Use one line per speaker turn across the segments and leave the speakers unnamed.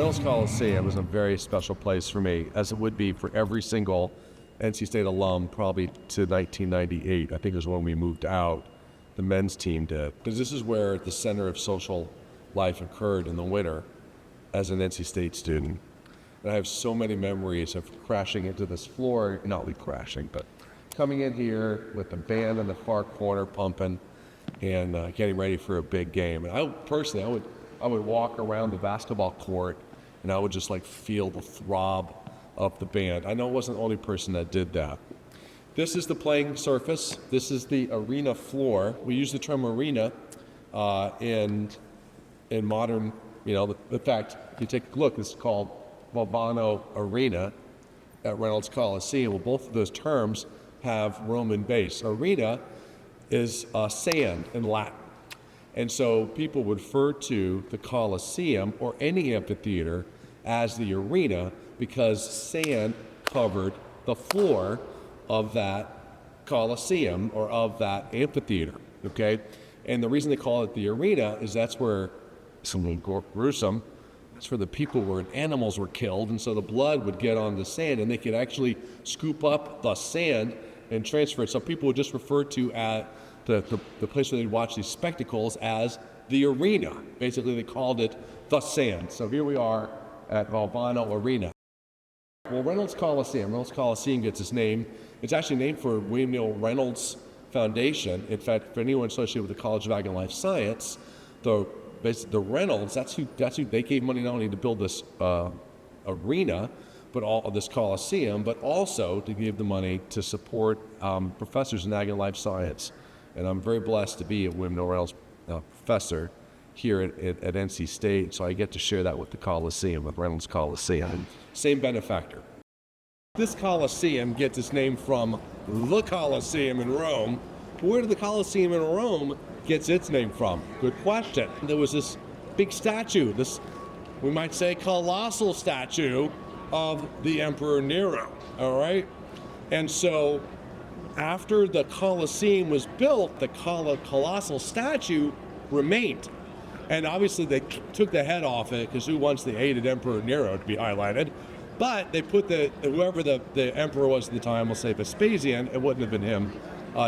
Reynolds Coliseum is a very special place for me, as it would be for every single NC State alum probably to 1998. I think it was when we moved out, the men's team did. Because this is where the center of social life occurred in the winter as an NC State student. And I have so many memories of crashing into this floor, not really crashing, but coming in here with the band in the far corner pumping and getting ready for a big game. And I would walk around the basketball court and I would just like feel the throb of the band. I know I wasn't the only person that did that. This is the playing surface. This is the arena floor. We use the term arena in modern, in fact, if you take a look, it's called Valvano Arena at Reynolds Coliseum. Well, both of those terms have Roman base. Arena is sand in Latin. And so people would refer to the Coliseum or any amphitheater as the arena because sand covered the floor of that Coliseum or of that amphitheater, okay? And the reason they call it the arena is that's where, something gruesome, that's where the people were and animals were killed, and so the blood would get on the sand and they could actually scoop up the sand and transfer it. So people would just refer to the place where they'd watch these spectacles as the arena. Basically, they called it the sand. So here we are at Valvano Arena. Well, Reynolds Coliseum gets its name. It's actually named for William Neal Reynolds Foundation. In fact, for anyone associated with the College of Ag and Life Science, the Reynolds, that's who they gave money not only to build this arena, but all of this Coliseum, but also to give the money to support professors in Ag and Life Science. And I'm very blessed to be a William Neal Reynolds professor here at NC State, so I get to share that with the Coliseum, with Reynolds Coliseum. Same benefactor. This Coliseum gets its name from the Coliseum in Rome. Where did the Coliseum in Rome gets its name from? Good question. There was this big statue, this, we might say, colossal statue of the Emperor Nero, all right? And so after the Colosseum was built, the colossal statue remained. And obviously they took the head off it because who wants the hated Emperor Nero to be highlighted? But they put whoever the emperor was at the time, we'll say Vespasian, it wouldn't have been him,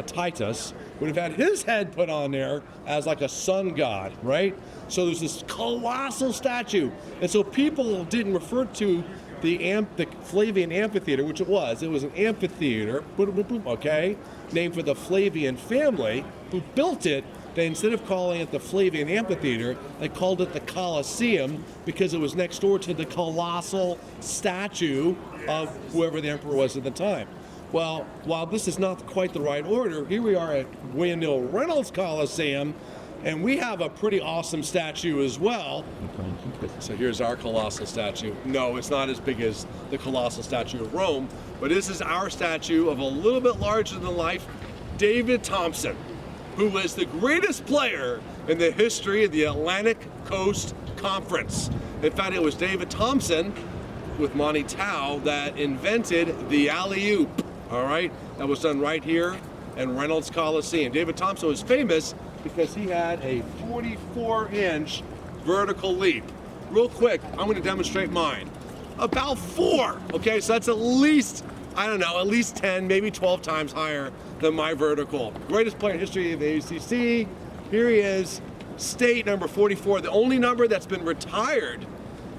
Titus, would have had his head put on there as like a sun god, right? So there's this colossal statue. And so people didn't refer to the Flavian Amphitheater, which it was an amphitheater, okay, named for the Flavian family who built it. They, instead of calling it the Flavian Amphitheater, they called it the Colosseum because it was next door to the colossal statue of whoever the emperor was at the time. Well, while this is not quite the right order, here we are at William Neal Reynolds Coliseum, and we have a pretty awesome statue as well. So here's our colossal statue. No, it's not as big as the colossal statue of Rome, but this is our statue of a little bit larger than life, David Thompson, who was the greatest player in the history of the Atlantic Coast Conference. In fact, it was David Thompson with Monty Tao that invented the alley-oop, all right? That was done right here in Reynolds Coliseum. David Thompson was famous because he had a 44-inch vertical leap. Real quick, I'm gonna demonstrate mine. About 4, okay? So that's at least, I don't know, at least 10, maybe 12 times higher than my vertical. Greatest player in history of the ACC. Here he is, state number 44, the only number that's been retired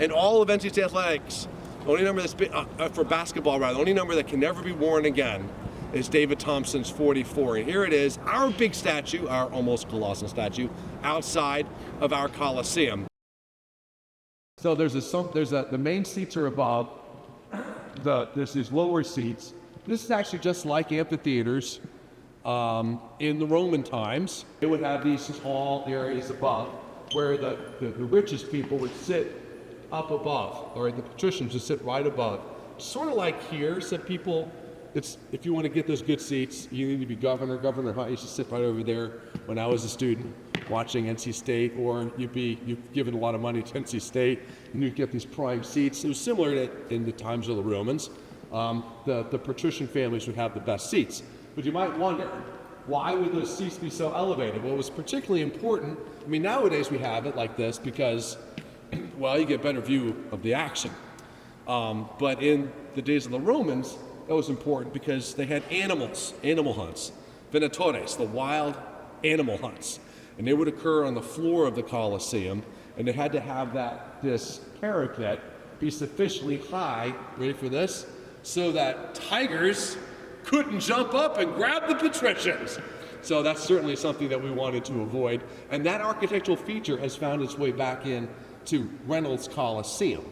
in all of NC State athletics. The only number that's been, for basketball rather, the only number that can never be worn again is David Thompson's 44. And here it is, our big statue, our almost colossal statue, outside of our Coliseum. So the main seats are above, there's these lower seats. This is actually just like amphitheaters in the Roman times. It would have these tall areas above where the richest people would sit up above, or the patricians would sit right above. Sort of like here, so people, if you want to get those good seats, you need to be Governor Hunt used to sit right over there when I was a student watching NC State, or you've given a lot of money to NC State and you get these prime seats. It was similar to in the times of the Romans. The patrician families would have the best seats. But you might wonder, why would those seats be so elevated? Well, it was particularly important. I mean, nowadays we have it like this because well, you get a better view of the action. But in the days of the Romans, that was important because they had animal hunts, venatores, the wild animal hunts. And they would occur on the floor of the Coliseum, and they had to have this parapet be sufficiently high, ready for this, so that tigers couldn't jump up and grab the patricians. So that's certainly something that we wanted to avoid. And that architectural feature has found its way back in to Reynolds Coliseum.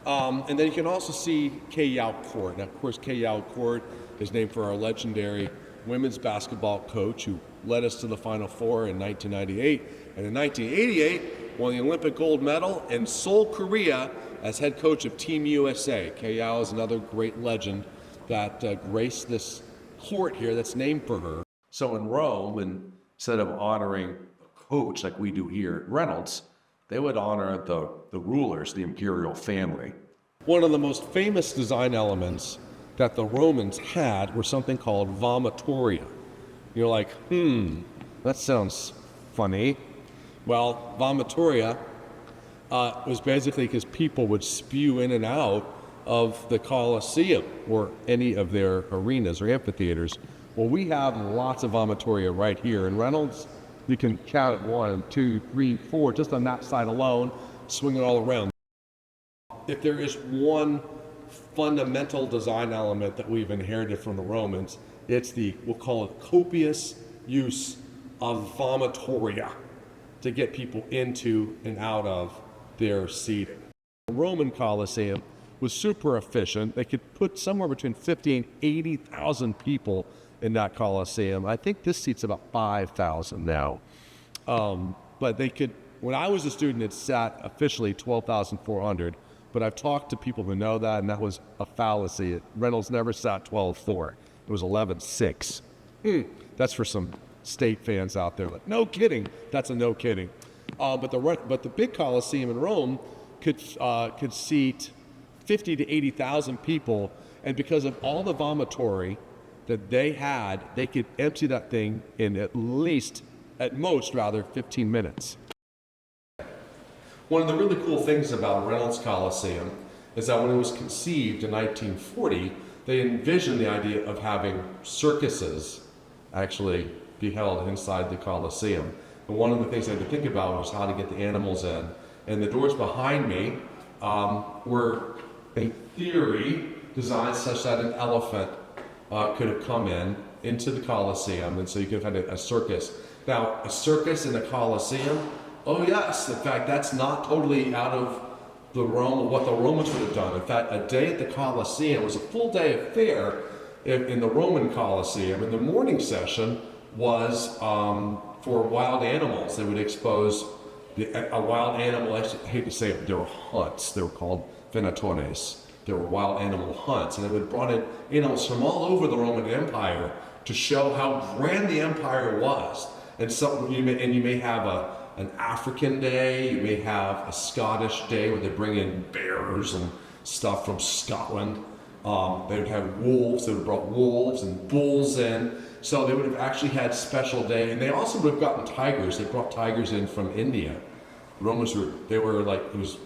And then you can also see Neal Court. Now, of course, Neal Court is named for our legendary women's basketball coach who led us to the Final Four in 1998. And in 1988, won the Olympic gold medal in Seoul, Korea as head coach of Team USA. Neal is another great legend that graced this court here that's named for her. So in Rome, instead of honoring a coach like we do here at Reynolds, they would honor the rulers, the imperial family. One of the most famous design elements that the Romans had were something called vomitoria. You're like, that sounds funny. Well, vomitoria was basically because people would spew in and out of the Coliseum or any of their arenas or amphitheaters. Well, we have lots of vomitoria right here in Reynolds. You can count it 1, 2, 3, 4, just on that side alone, swing it all around. If there is one fundamental design element that we've inherited from the Romans, it's we'll call it copious use of vomitoria to get people into and out of their seating. The Roman Coliseum was super efficient. They could put somewhere between 50 and 80,000 people in that Coliseum. I think this seats about 5,000 now. But they could, when I was a student, it sat officially 12,400. But I've talked to people who know that, and that was a fallacy. Reynolds never sat 12,400. It was 11,600. That's for some state fans out there. Like, no kidding. That's a no kidding. But the big Coliseum in Rome could seat 50 to 80,000 people, and because of all the vomitory that they had, they could empty that thing in at most, 15 minutes. One of the really cool things about Reynolds Coliseum is that when it was conceived in 1940, they envisioned the idea of having circuses actually be held inside the Coliseum. And one of the things I had to think about was how to get the animals in. And the doors behind me were, in theory, designed such that an elephant could have come into the Coliseum, and so you could have had a circus. Now, a circus in a Coliseum? Oh yes, in fact, that's not totally out of what the Romans would have done. In fact, a day at the Coliseum was a full day affair in the Roman Coliseum, and the morning session was for wild animals. They would expose a wild animal. I hate to say it, but there were hunts. They were called venatores. There were wild animal hunts, and they would have brought in animals from all over the Roman Empire to show how grand the empire was. And so you may have an African day, you may have a Scottish day where they bring in bears and stuff from Scotland. They would have wolves. They would have brought wolves and bulls in. So they would have actually had special day, and they also would have gotten tigers. They brought tigers in from India. The Romans were like, it was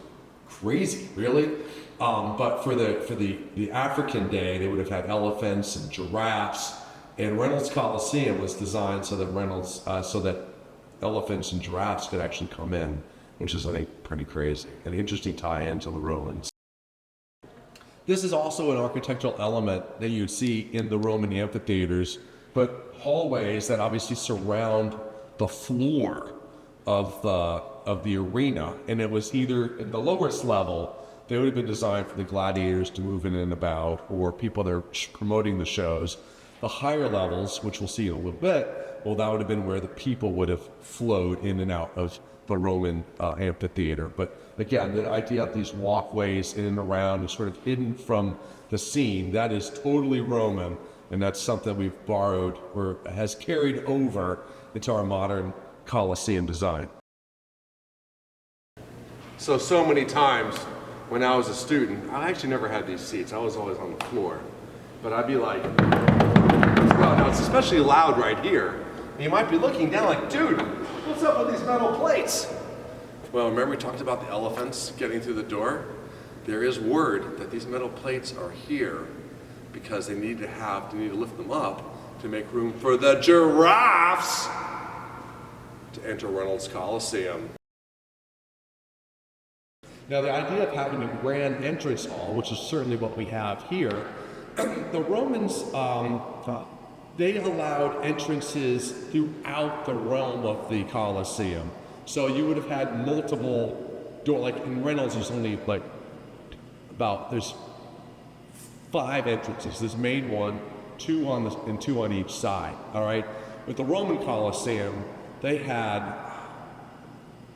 crazy, really. But for the African day, they would have had elephants and giraffes. And Reynolds Coliseum was designed so that elephants and giraffes could actually come in, which is, I think, pretty crazy. An interesting tie-in to the Romans. This is also an architectural element that you see in the Roman amphitheaters, but hallways that obviously surround the floor of the arena. And it was either at the lowest level, they would have been designed for the gladiators to move in and about, or people that are promoting the shows. The higher levels, which we'll see in a little bit, well, that would have been where the people would have flowed in and out of the Roman amphitheater. But again, the idea of these walkways in and around is sort of hidden from the scene, that is totally Roman, and that's something we've borrowed or has carried over into our modern Colosseum design. So many times when I was a student, I actually never had these seats. I was always on the floor. But I'd be like, well, now it's especially loud right here. And you might be looking down like, dude, what's up with these metal plates? Well, remember we talked about the elephants getting through the door? There is word that these metal plates are here because they need to lift them up to make room for the giraffes to enter Reynolds Coliseum. Now, the idea of having a grand entrance hall, which is certainly what we have here, the Romans, they allowed entrances throughout the realm of the Coliseum. So you would have had multiple doors, like in Reynolds, there's only like there's 5 entrances. This main one, 2 on each side, all right? With the Roman Coliseum, they had,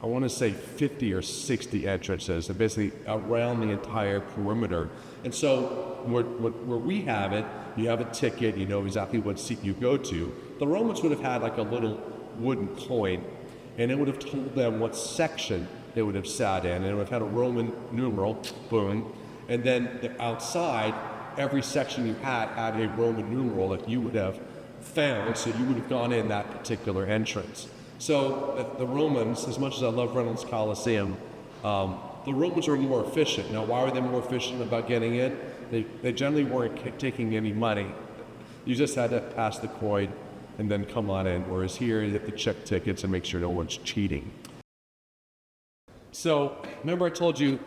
I want to say 50 or 60 entrances, and basically around the entire perimeter. And so where we have it, you have a ticket, you know exactly what seat you go to. The Romans would have had like a little wooden coin, and it would have told them what section they would have sat in, and it would have had a Roman numeral, boom, and then outside, every section you had a Roman numeral that you would have found, so you would have gone in that particular entrance. So the Romans, as much as I love Reynolds Coliseum, the Romans were more efficient. Now, why were they more efficient about getting in? They generally weren't taking any money. You just had to pass the coin and then come on in, whereas here you have to check tickets and make sure no one's cheating. So, remember I told you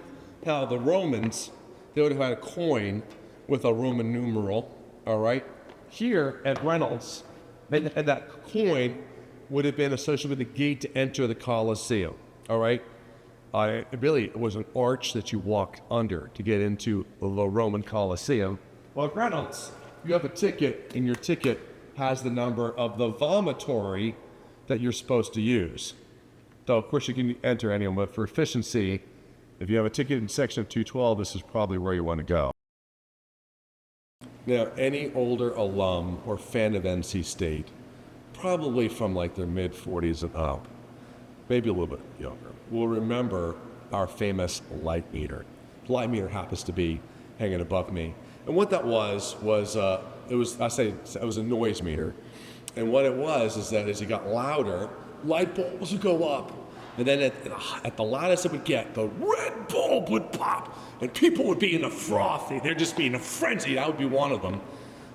how the Romans, they would have had a coin with a Roman numeral, all right? Here at Reynolds, and that coin would have been associated with the gate to enter the Coliseum, all right? It was an arch that you walked under to get into the Roman Coliseum. Well, at Reynolds, you have a ticket, and your ticket has the number of the vomitory that you're supposed to use. So, of course, you can enter anyone, but for efficiency, if you have a ticket in section of 212, this is probably where you want to go. Now, any older alum or fan of NC State, probably from like their mid-40s and up, maybe a little bit younger, will remember our famous light meter. The light meter happens to be hanging above me. And what that was it was a noise meter. And what it was is that as it got louder, light bulbs would go up. And then at the loudest it would get, the red bulb would pop. And people would be in a froth. They'd just be in a frenzy. I would be one of them.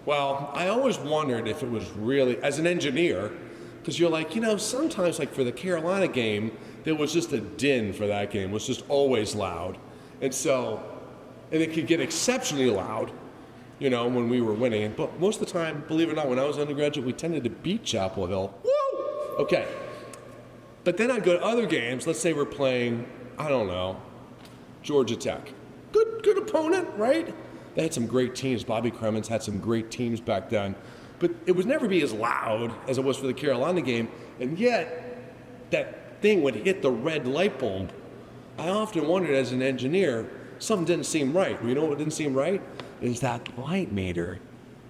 Well, I always wondered if it was really, as an engineer, because you're like, sometimes like for the Carolina game, there was just a din for that game. It was just always loud. And it could get exceptionally loud, when we were winning. But most of the time, believe it or not, when I was undergraduate, we tended to beat Chapel Hill. Woo! Okay. But then I'd go to other games. Let's say we're playing, I don't know, Georgia Tech. Good opponent, right? They had some great teams. Bobby Cremins had some great teams back then. But it would never be as loud as it was for the Carolina game. And yet, that thing would hit the red light bulb. I often wondered as an engineer, something didn't seem right. You know what didn't seem right? Is that light meter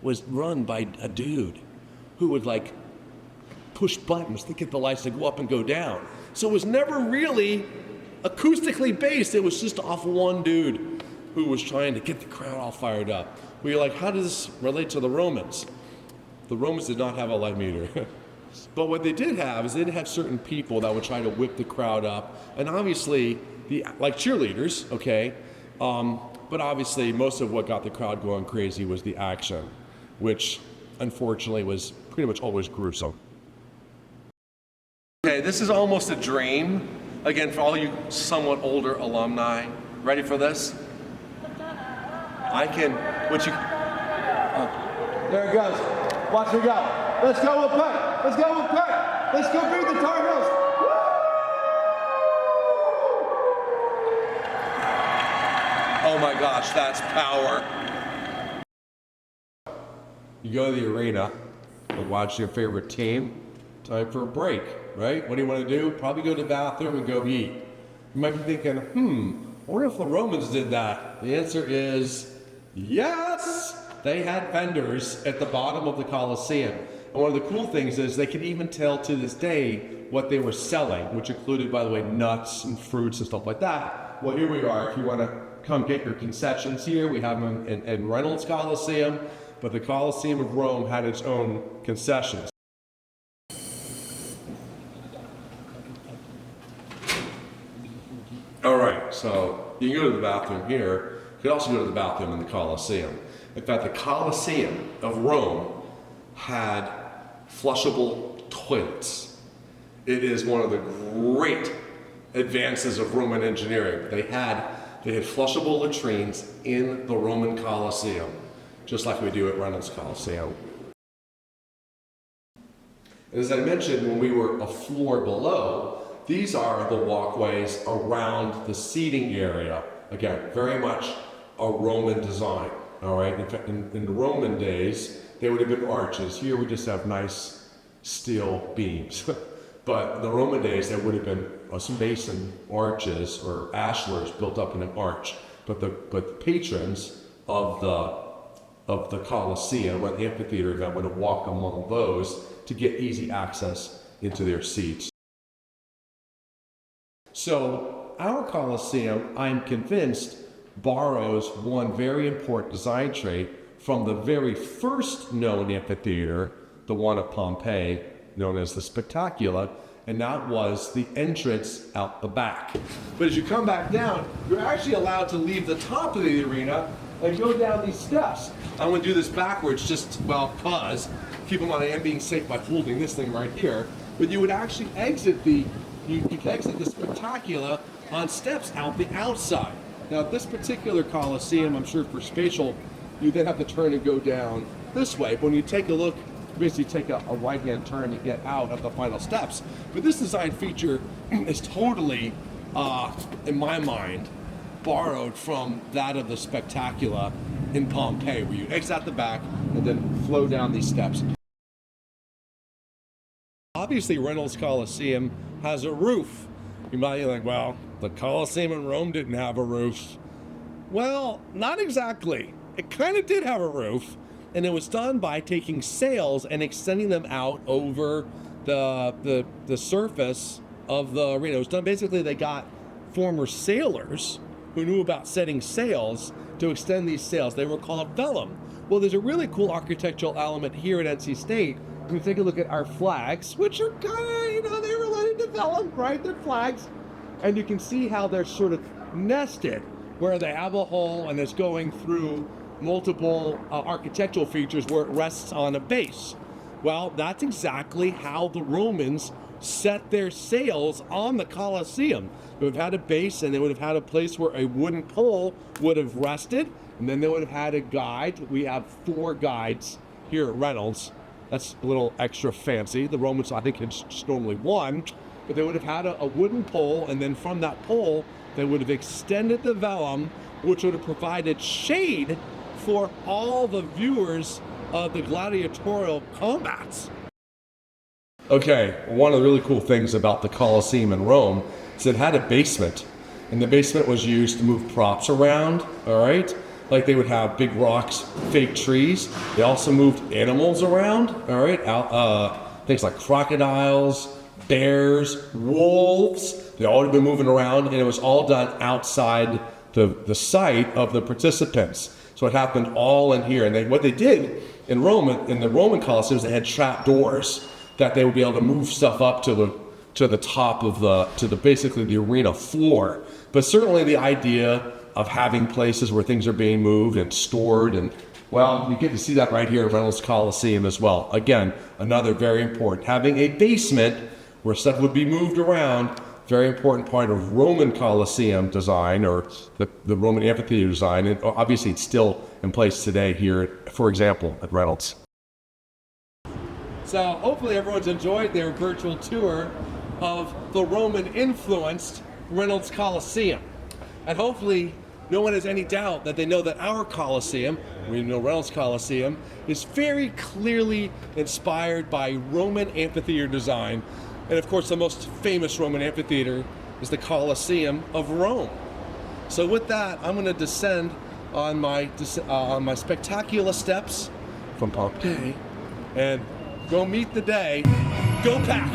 was run by a dude who would push buttons to get the lights to go up and go down. So it was never really acoustically based. It was just off one dude who was trying to get the crowd all fired up. We were like, how does this relate to the Romans? The Romans did not have a light meter. But what they did have is they did have certain people that would try to whip the crowd up. And obviously, like cheerleaders, okay? But obviously, most of what got the crowd going crazy was the action, which unfortunately was pretty much always gruesome. Okay, this is almost a dream. Again, for all you somewhat older alumni, ready for this?
There it goes. Watch me go. Let's go with Peck. Let's go with Peck. Let's go beat the Tar Heels.
Oh my gosh, that's power. You go to the arena and watch your favorite team. Time for a break, right? What do you want to do? Probably go to the bathroom and go eat. You might be thinking, I wonder if the Romans did that. The answer is yes! They had vendors at the bottom of the Coliseum. And one of the cool things is they can even tell to this day what they were selling, which included, by the way, nuts and fruits and stuff like that. Well, here we are. If you want to come get your concessions here, we have them in Reynolds Coliseum, but the Coliseum of Rome had its own concessions. All right, so you can go to the bathroom here. You can also go to the bathroom in the Coliseum. In fact, the Coliseum of Rome had flushable toilets. It is one of the great advances of Roman engineering. They had flushable latrines in the Roman Coliseum, just like we do at Reynolds Coliseum. As I mentioned, when we were a floor below, these are the walkways around the seating area. Again, very much a Roman design, all right? In fact, in the Roman days, they would have been arches. Here we just have nice steel beams. But in the Roman days, there would have been some basin arches or ashlars built up in an arch. But the patrons of the Coliseum or the amphitheater event would have walked among those to get easy access into their seats. So our Coliseum, I'm convinced, borrows one very important design trait from the very first known amphitheater, the one of Pompeii, known as the Spectacular, and that was the entrance out the back. But as you come back down, you're actually allowed to leave the top of the arena and go down these steps. I'm going to do this backwards just, well, cause keep in mind I am being safe by holding this thing right here, but you would actually exit the Spectacular on steps out the outside. Now, this particular Coliseum, I'm sure for spatial, you then have to turn and go down this way. But when you take a look, you basically take a right-hand turn to get out of the final steps. But this design feature is totally, in my mind, borrowed from that of the Spectacular in Pompeii, where you exit out the back and then flow down these steps. Obviously, Reynolds Coliseum has a roof. You might be like, well, the Coliseum in Rome didn't have a roof. Well, not exactly. It kind of did have a roof, and it was done by taking sails and extending them out over the surface of the arena. It was done basically, they got former sailors who knew about setting sails to extend these sails. They were called vellum. Well, there's a really cool architectural element here at NC State. When you take a look at our flags, which are kind of, they're related to vellum, right? They're flags. And you can see how they're sort of nested, where they have a hole and it's going through multiple architectural features where it rests on a base. Well, that's exactly how the Romans set their sails on the Colosseum. They would have had a base, and they would have had a place where a wooden pole would have rested, and then they would have had a guide. We have 4 guides here at Reynolds. That's a little extra fancy. The Romans, I think, had just normally 1, but they would have had a wooden pole, and then from that pole, they would have extended the vellum, which would have provided shade for all the viewers of the gladiatorial combats. Okay, one of the really cool things about the Colosseum in Rome is it had a basement, and the basement was used to move props around, all right? Like they would have big rocks, fake trees. They also moved animals around, all right? Things like crocodiles, bears, wolves. They all would have been moving around, and it was all done outside the sight of the participants. So it happened all in here. And what they did in the Roman Colosseum, they had trap doors that they would be able to move stuff up to the top of basically the arena floor. But certainly the idea of having places where things are being moved and stored, and well, you get to see that right here at Reynolds Coliseum as well. Again, another very important, having a basement where stuff would be moved around. Very important part of Roman Coliseum design, or the Roman amphitheater design, and obviously it's still in place today here, for example, at Reynolds. So hopefully everyone's enjoyed their virtual tour of the Roman-influenced Reynolds Coliseum. And hopefully no one has any doubt that they know that our Coliseum, we know Reynolds Coliseum, is very clearly inspired by Roman amphitheater design. And of course, the most famous Roman amphitheater is the Coliseum of Rome. So with that, I'm going to descend on my spectacular steps from Pompeii and go meet the day. Go Pack!